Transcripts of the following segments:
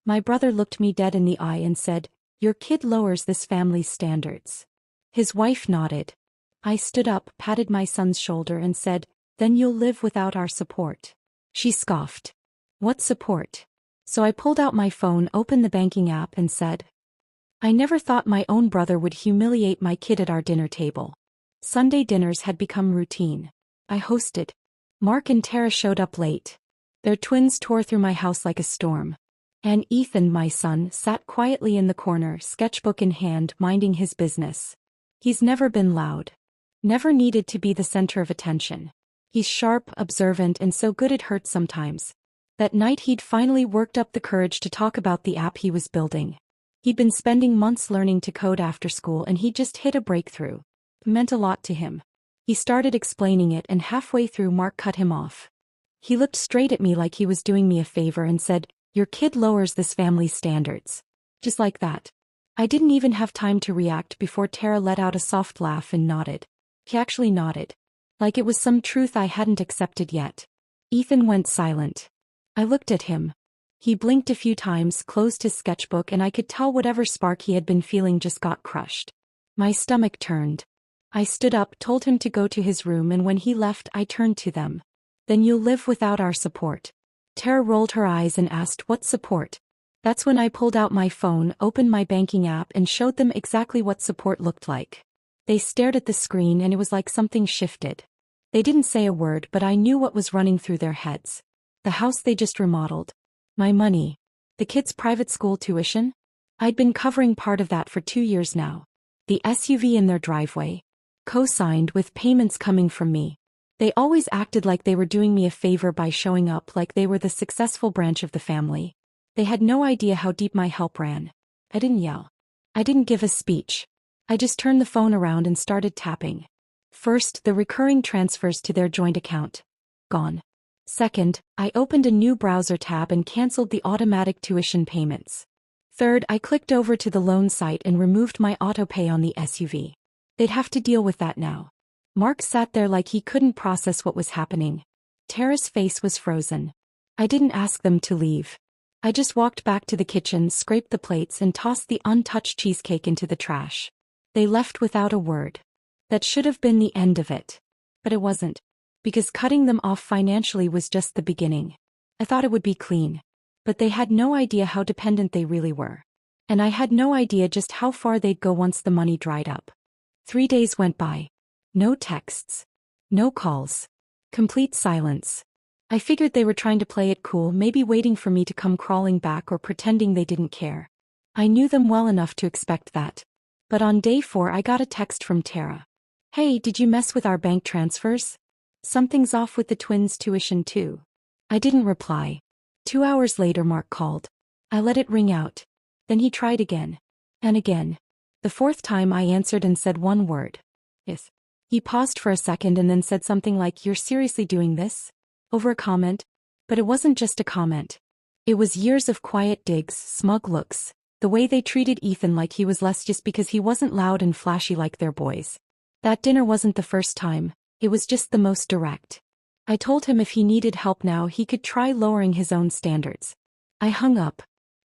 My brother looked me dead in the eye and said, "Your kid lowers this family's standards." His wife nodded. I stood up, patted my son's shoulder and said, "Then you'll live without our support." She scoffed. "What support?" So I pulled out my phone, opened the banking app and said, I never thought my own brother would humiliate my kid at our dinner table. Sunday dinners had become routine. I hosted. Mark and Tara showed up late. Their twins tore through my house like a storm. And Ethan, my son, sat quietly in the corner, sketchbook in hand, minding his business. He's never been loud. Never needed to be the center of attention. He's sharp, observant, and so good it hurts sometimes. That night he'd finally worked up the courage to talk about the app he was building. He'd been spending months learning to code after school and he'd just hit a breakthrough. It meant a lot to him. He started explaining it and halfway through Mark cut him off. He looked straight at me like he was doing me a favor and said, "Your kid lowers this family's standards." Just like that. I didn't even have time to react before Tara let out a soft laugh and nodded. He actually nodded. Like it was some truth I hadn't accepted yet. Ethan went silent. I looked at him. He blinked a few times, closed his sketchbook, and I could tell whatever spark he had been feeling just got crushed. My stomach turned. I stood up, told him to go to his room, and when he left I turned to them. "Then you'll live without our support." Tara rolled her eyes and asked, "What support?" That's when I pulled out my phone, opened my banking app and showed them exactly what support looked like. They stared at the screen and it was like something shifted. They didn't say a word, but I knew what was running through their heads. The house they just remodeled. My money. The kids' private school tuition? I'd been covering part of that for 2 years now. The SUV in their driveway. Co-signed with payments coming from me. They always acted like they were doing me a favor by showing up, like they were the successful branch of the family. They had no idea how deep my help ran. I didn't yell. I didn't give a speech. I just turned the phone around and started tapping. First, the recurring transfers to their joint account. Gone. Second, I opened a new browser tab and canceled the automatic tuition payments. Third, I clicked over to the loan site and removed my autopay on the SUV. They'd have to deal with that now. Mark sat there like he couldn't process what was happening. Tara's face was frozen. I didn't ask them to leave. I just walked back to the kitchen, scraped the plates, and tossed the untouched cheesecake into the trash. They left without a word. That should have been the end of it. But it wasn't. Because cutting them off financially was just the beginning. I thought it would be clean. But they had no idea how dependent they really were. And I had no idea just how far they'd go once the money dried up. 3 days went by. No texts. No calls. Complete silence. I figured they were trying to play it cool, maybe waiting for me to come crawling back or pretending they didn't care. I knew them well enough to expect that. But on day 4 I got a text from Tara. "Hey, did you mess with our bank transfers? Something's off with the twins' tuition too." I didn't reply. 2 hours later Mark called. I let it ring out. Then he tried again. And again. The 4th time I answered and said one word. "Yes." He paused for a second and then said something like, "You're seriously doing this?" Over a comment. But it wasn't just a comment. It was years of quiet digs, smug looks, the way they treated Ethan like he was less just because he wasn't loud and flashy like their boys. That dinner wasn't the first time. It was just the most direct. I told him if he needed help now he could try lowering his own standards. I hung up.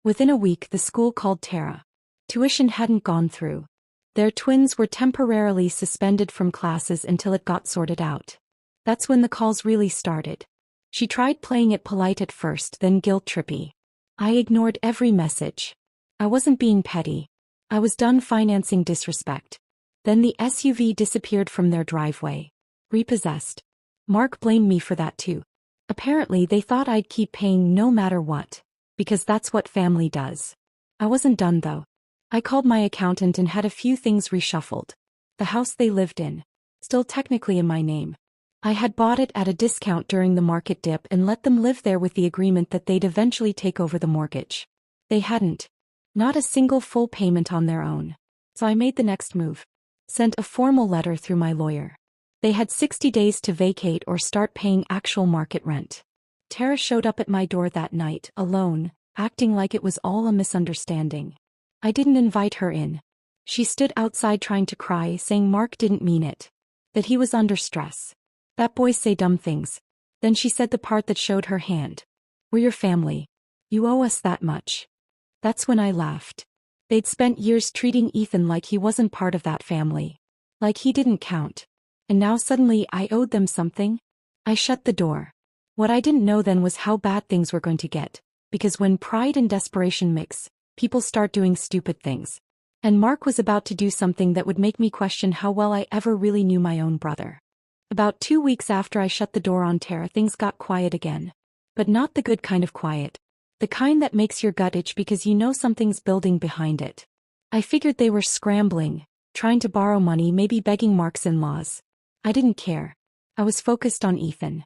Within a week the school called Tara. Tuition hadn't gone through. Their twins were temporarily suspended from classes until it got sorted out. That's when the calls really started. She tried playing it polite at first, then guilt-trippy. I ignored every message. I wasn't being petty. I was done financing disrespect. Then the SUV disappeared from their driveway. Repossessed. Mark blamed me for that too. Apparently they thought I'd keep paying no matter what. Because that's what family does. I wasn't done though. I called my accountant and had a few things reshuffled. The house they lived in. Still technically in my name. I had bought it at a discount during the market dip and let them live there with the agreement that they'd eventually take over the mortgage. They hadn't. Not a single full payment on their own. So I made the next move. Sent a formal letter through my lawyer. They had 60 days to vacate or start paying actual market rent. Tara showed up at my door that night, alone, acting like it was all a misunderstanding. I didn't invite her in. She stood outside trying to cry, saying Mark didn't mean it. That he was under stress. That boys say dumb things. Then she said the part that showed her hand. "We're your family. You owe us that much." That's when I laughed. They'd spent years treating Ethan like he wasn't part of that family. Like he didn't count. And now suddenly I owed them something? I shut the door. What I didn't know then was how bad things were going to get. Because when pride and desperation mix, people start doing stupid things. And Mark was about to do something that would make me question how well I ever really knew my own brother. About 2 weeks after I shut the door on Tara, things got quiet again. But not the good kind of quiet. The kind that makes your gut itch because you know something's building behind it. I figured they were scrambling, trying to borrow money, maybe begging Mark's in-laws. I didn't care. I was focused on Ethan.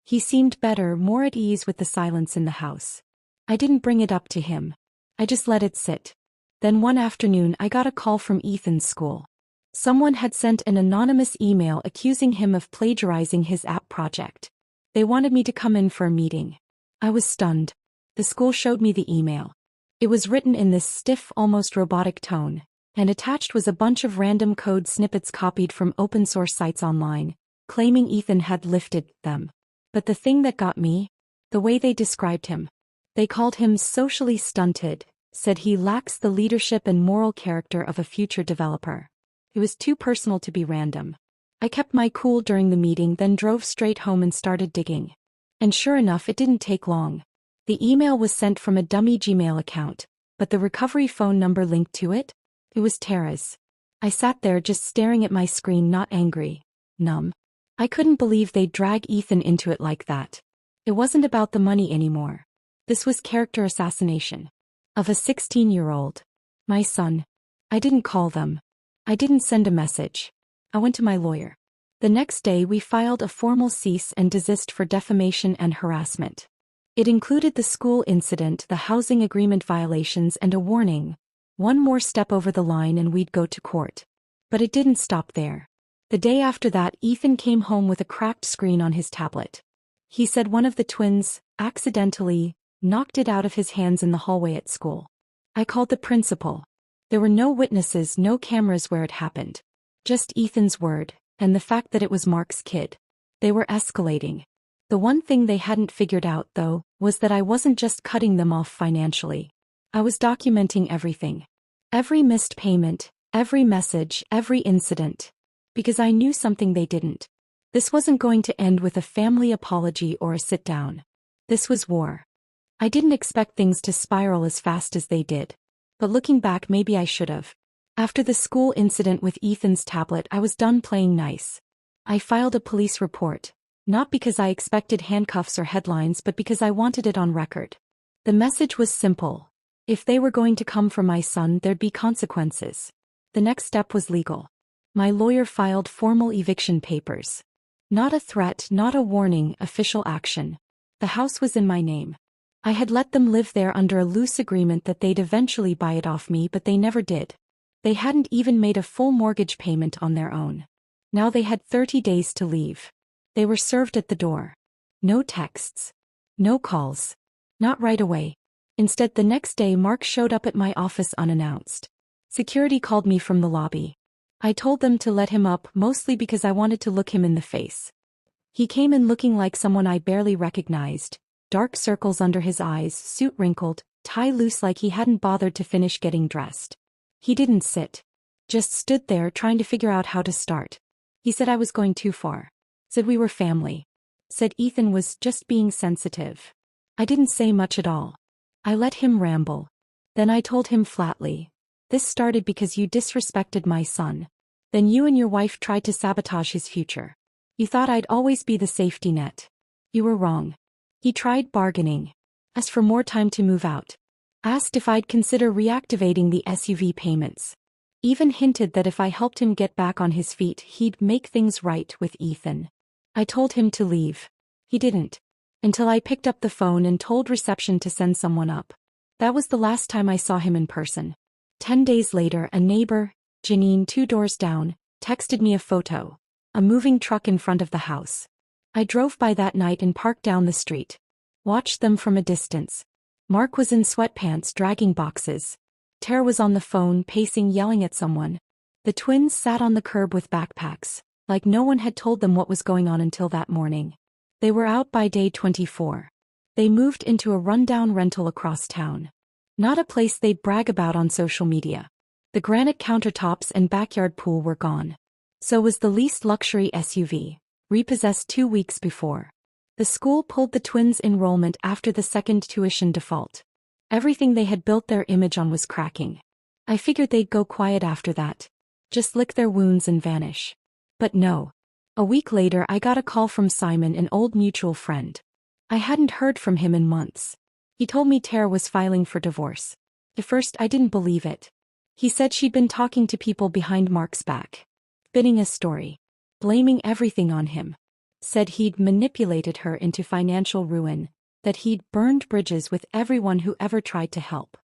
He seemed better, more at ease with the silence in the house. I didn't bring it up to him. I just let it sit. Then one afternoon I got a call from Ethan's school. Someone had sent an anonymous email accusing him of plagiarizing his app project. They wanted me to come in for a meeting. I was stunned. The school showed me the email. It was written in this stiff, almost robotic tone, and attached was a bunch of random code snippets copied from open-source sites online, claiming Ethan had lifted them. But the thing that got me? The way they described him. They called him socially stunted, said he lacks the leadership and moral character of a future developer. It was too personal to be random. I kept my cool during the meeting, then drove straight home and started digging. And sure enough, it didn't take long. The email was sent from a dummy Gmail account, but the recovery phone number linked to it? It was Tara's. I sat there just staring at my screen, not angry, numb. I couldn't believe they'd drag Ethan into it like that. It wasn't about the money anymore. This was character assassination. Of a 16-year-old. My son. I didn't call them. I didn't send a message. I went to my lawyer. The next day we filed a formal cease and desist for defamation and harassment. It included the school incident, the housing agreement violations, and a warning. One more step over the line and we'd go to court. But it didn't stop there. The day after that, Ethan came home with a cracked screen on his tablet. He said one of the twins, accidentally, knocked it out of his hands in the hallway at school. I called the principal. There were no witnesses, no cameras where it happened. Just Ethan's word, and the fact that it was Mark's kid. They were escalating. The one thing they hadn't figured out, though, was that I wasn't just cutting them off financially. I was documenting everything. Every missed payment, every message, every incident. Because I knew something they didn't. This wasn't going to end with a family apology or a sit-down. This was war. I didn't expect things to spiral as fast as they did. But looking back, maybe I should have. After the school incident with Ethan's tablet, I was done playing nice. I filed a police report. Not because I expected handcuffs or headlines, but because I wanted it on record. The message was simple. If they were going to come for my son, there'd be consequences. The next step was legal. My lawyer filed formal eviction papers. Not a threat, not a warning, official action. The house was in my name. I had let them live there under a loose agreement that they'd eventually buy it off me, but they never did. They hadn't even made a full mortgage payment on their own. Now they had 30 days to leave. They were served at the door. No texts. No calls. Not right away. Instead, the next day Mark showed up at my office unannounced. Security called me from the lobby. I told them to let him up, mostly because I wanted to look him in the face. He came in looking like someone I barely recognized. Dark circles under his eyes, suit wrinkled, tie loose like he hadn't bothered to finish getting dressed. He didn't sit. Just stood there trying to figure out how to start. He said I was going too far. Said we were family. Said Ethan was just being sensitive. I didn't say much at all. I let him ramble. Then I told him flatly. This started because you disrespected my son. Then you and your wife tried to sabotage his future. You thought I'd always be the safety net. You were wrong. He tried bargaining. Asked for more time to move out. Asked if I'd consider reactivating the SUV payments. Even hinted that if I helped him get back on his feet, he'd make things right with Ethan. I told him to leave. He didn't. Until I picked up the phone and told reception to send someone up. That was the last time I saw him in person. 10 days later, a neighbor, Janine 2 doors down, texted me a photo. A moving truck in front of the house. I drove by that night and parked down the street. Watched them from a distance. Mark was in sweatpants dragging boxes. Tara was on the phone, pacing, yelling at someone. The twins sat on the curb with backpacks, like no one had told them what was going on until that morning. They were out by day 24. They moved into a rundown rental across town. Not a place they'd brag about on social media. The granite countertops and backyard pool were gone. So was the leased luxury SUV, repossessed 2 weeks before. The school pulled the twins' enrollment after the second tuition default. Everything they had built their image on was cracking. I figured they'd go quiet after that. Just lick their wounds and vanish. But no. A week later I got a call from Simon, an old mutual friend. I hadn't heard from him in months. He told me Tara was filing for divorce. At first I didn't believe it. He said she'd been talking to people behind Mark's back. Spinning a story. Blaming everything on him. Said he'd manipulated her into financial ruin, that he'd burned bridges with everyone who ever tried to help.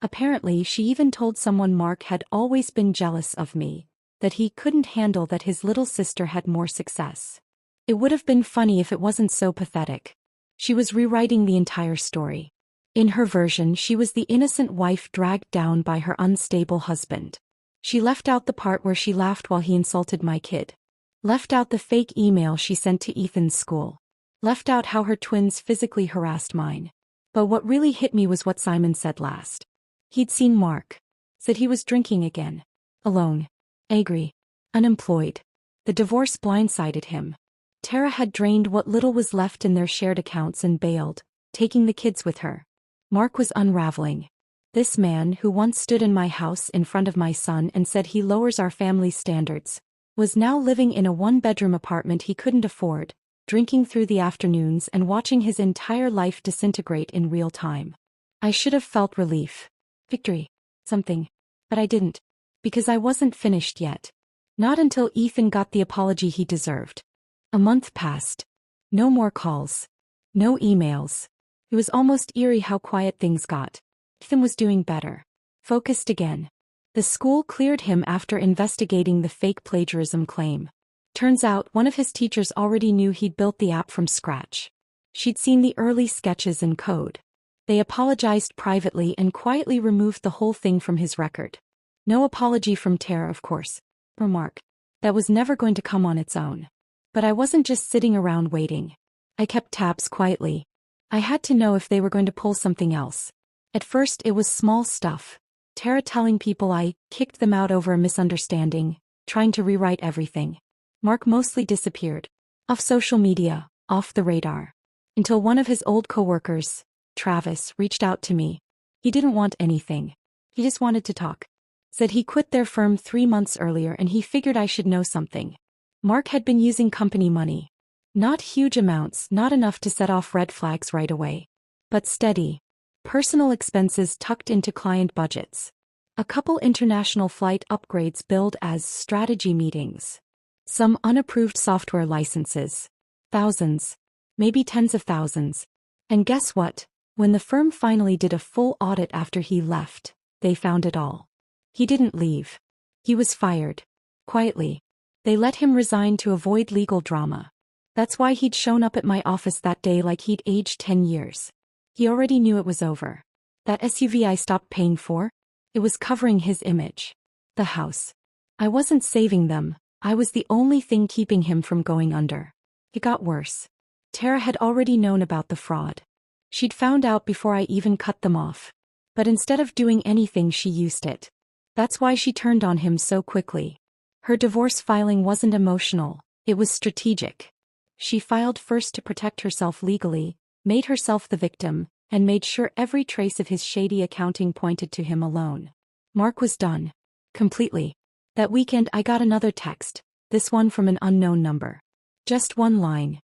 Apparently she even told someone Mark had always been jealous of me, that he couldn't handle that his little sister had more success. It would have been funny if it wasn't so pathetic. She was rewriting the entire story. In her version she was the innocent wife dragged down by her unstable husband. She left out the part where she laughed while he insulted my kid. Left out the fake email she sent to Ethan's school. Left out how her twins physically harassed mine. But what really hit me was what Simon said last. He'd seen Mark. Said he was drinking again. Alone. Angry. Unemployed. The divorce blindsided him. Tara had drained what little was left in their shared accounts and bailed, taking the kids with her. Mark was unraveling. This man, who once stood in my house in front of my son and said he lowers our family standards, was now living in a one-bedroom apartment he couldn't afford, drinking through the afternoons and watching his entire life disintegrate in real time. I should have felt relief. Victory. Something. But I didn't. Because I wasn't finished yet. Not until Ethan got the apology he deserved. A month passed. No more calls. No emails. It was almost eerie how quiet things got. Ethan was doing better. Focused again. The school cleared him after investigating the fake plagiarism claim. Turns out one of his teachers already knew he'd built the app from scratch. She'd seen the early sketches and code. They apologized privately and quietly removed the whole thing from his record. No apology from Tara, of course. Or Mark. That was never going to come on its own. But I wasn't just sitting around waiting. I kept tabs quietly. I had to know if they were going to pull something else. At first it was small stuff. Tara telling people I kicked them out over a misunderstanding, trying to rewrite everything. Mark mostly disappeared. Off social media, off the radar. Until one of his old coworkers, Travis, reached out to me. He didn't want anything. He just wanted to talk. Said he quit their firm 3 months earlier and he figured I should know something. Mark had been using company money. Not huge amounts, not enough to set off red flags right away. But steady. Personal expenses tucked into client budgets. A couple international flight upgrades billed as strategy meetings. Some unapproved software licenses. Thousands. Maybe tens of thousands. And guess what? When the firm finally did a full audit after he left, they found it all. He didn't leave. He was fired. Quietly. They let him resign to avoid legal drama. That's why he'd shown up at my office that day like he'd aged 10 years. He already knew it was over. That SUV I stopped paying for? It was covering his image. The house. I wasn't saving them. I was the only thing keeping him from going under. It got worse. Tara had already known about the fraud. She'd found out before I even cut them off. But instead of doing anything, she used it. That's why she turned on him so quickly. Her divorce filing wasn't emotional, it was strategic. She filed first to protect herself legally, made herself the victim, and made sure every trace of his shady accounting pointed to him alone. Mark was done. Completely. That weekend I got another text, this one from an unknown number. Just one line.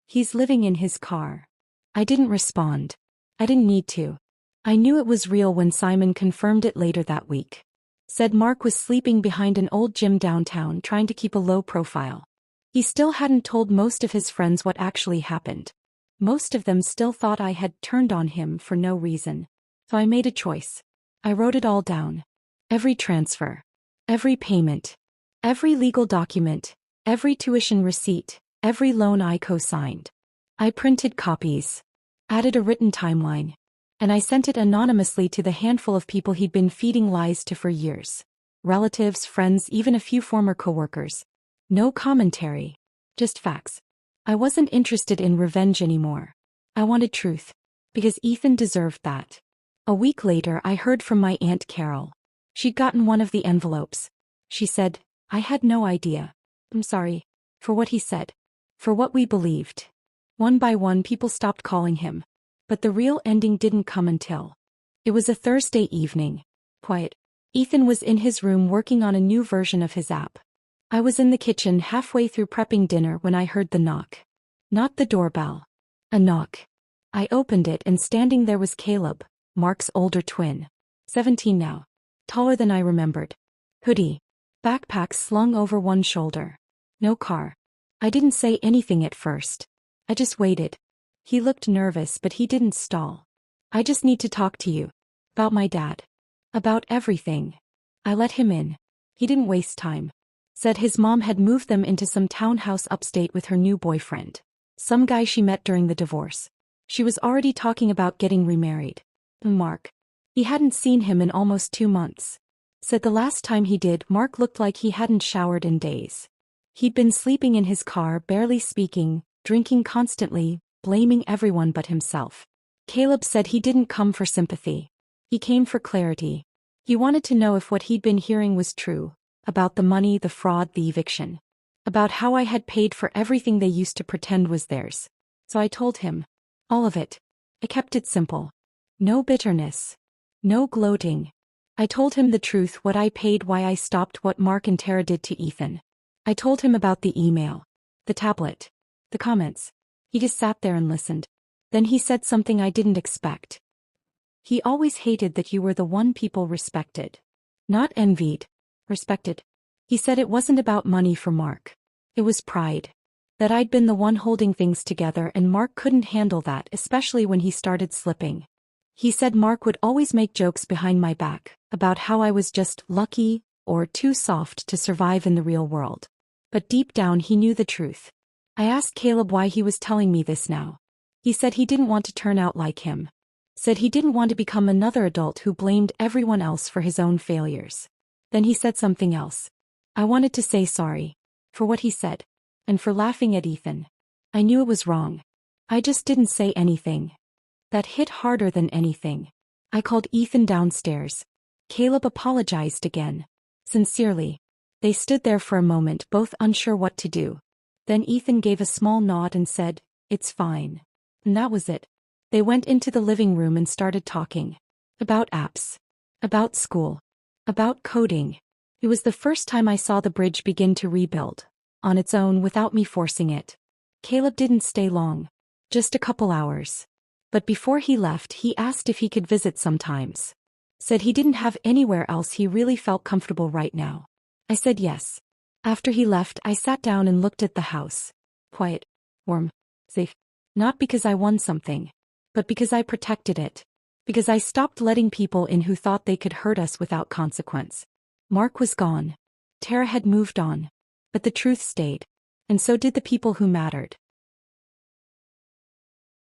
He's living in his car. I didn't respond. I didn't need to. I knew it was real when Simon confirmed it later that week. Said Mark was sleeping behind an old gym downtown trying to keep a low profile. He still hadn't told most of his friends what actually happened. Most of them still thought I had turned on him for no reason. So I made a choice. I wrote it all down. Every transfer. Every payment. Every legal document. Every tuition receipt. Every loan I co-signed. I printed copies. Added a written timeline. And I sent it anonymously to the handful of people he'd been feeding lies to for years. Relatives, friends, even a few former coworkers. No commentary. Just facts. I wasn't interested in revenge anymore. I wanted truth. Because Ethan deserved that. A week later I heard from my Aunt Carol. She'd gotten one of the envelopes. She said, I had no idea. I'm sorry. For what he said. For what we believed. One by one people stopped calling him. But the real ending didn't come until. It was a Thursday evening. Quiet. Ethan was in his room working on a new version of his app. I was in the kitchen halfway through prepping dinner when I heard the knock. Not the doorbell. A knock. I opened it and standing there was Caleb, Mark's older twin. 17 now. Taller than I remembered. Hoodie. Backpack slung over one shoulder. No car. I didn't say anything at first. I just waited. He looked nervous but he didn't stall. I just need to talk to you. About my dad. About everything. I let him in. He didn't waste time. Said his mom had moved them into some townhouse upstate with her new boyfriend. Some guy she met during the divorce. She was already talking about getting remarried. Mark. He hadn't seen him in almost 2 months. Said the last time he did, Mark looked like he hadn't showered in days. He'd been sleeping in his car, barely speaking, drinking constantly, blaming everyone but himself. Caleb said he didn't come for sympathy. He came for clarity. He wanted to know if what he'd been hearing was true. About the money, the fraud, the eviction. About how I had paid for everything they used to pretend was theirs. So I told him. All of it. I kept it simple. No bitterness. No gloating. I told him the truth, what I paid, why I stopped, what Mark and Tara did to Ethan. I told him about the email. The tablet. The comments. He just sat there and listened. Then he said something I didn't expect. He always hated that you were the one people respected. Not envied. Respected. He said it wasn't about money for Mark. It was pride. That I'd been the one holding things together and Mark couldn't handle that, especially when he started slipping. He said Mark would always make jokes behind my back, about how I was just lucky, or too soft to survive in the real world. But deep down he knew the truth. I asked Caleb why he was telling me this now. He said he didn't want to turn out like him. Said he didn't want to become another adult who blamed everyone else for his own failures. Then he said something else. I wanted to say sorry. For what he said. And for laughing at Ethan. I knew it was wrong. I just didn't say anything. That hit harder than anything. I called Ethan downstairs. Caleb apologized again. Sincerely. They stood there for a moment, both unsure what to do. Then Ethan gave a small nod and said, It's fine. And that was it. They went into the living room and started talking. About apps. About school. About coding. It was the first time I saw the bridge begin to rebuild. On its own without me forcing it. Caleb didn't stay long. Just a couple hours. But before he left he asked if he could visit sometimes. Said he didn't have anywhere else he really felt comfortable right now. I said yes. After he left I sat down and looked at the house. Quiet. Warm. Safe. Not because I won something. But because I protected it. Because I stopped letting people in who thought they could hurt us without consequence. Mark was gone. Tara had moved on. But the truth stayed. And so did the people who mattered.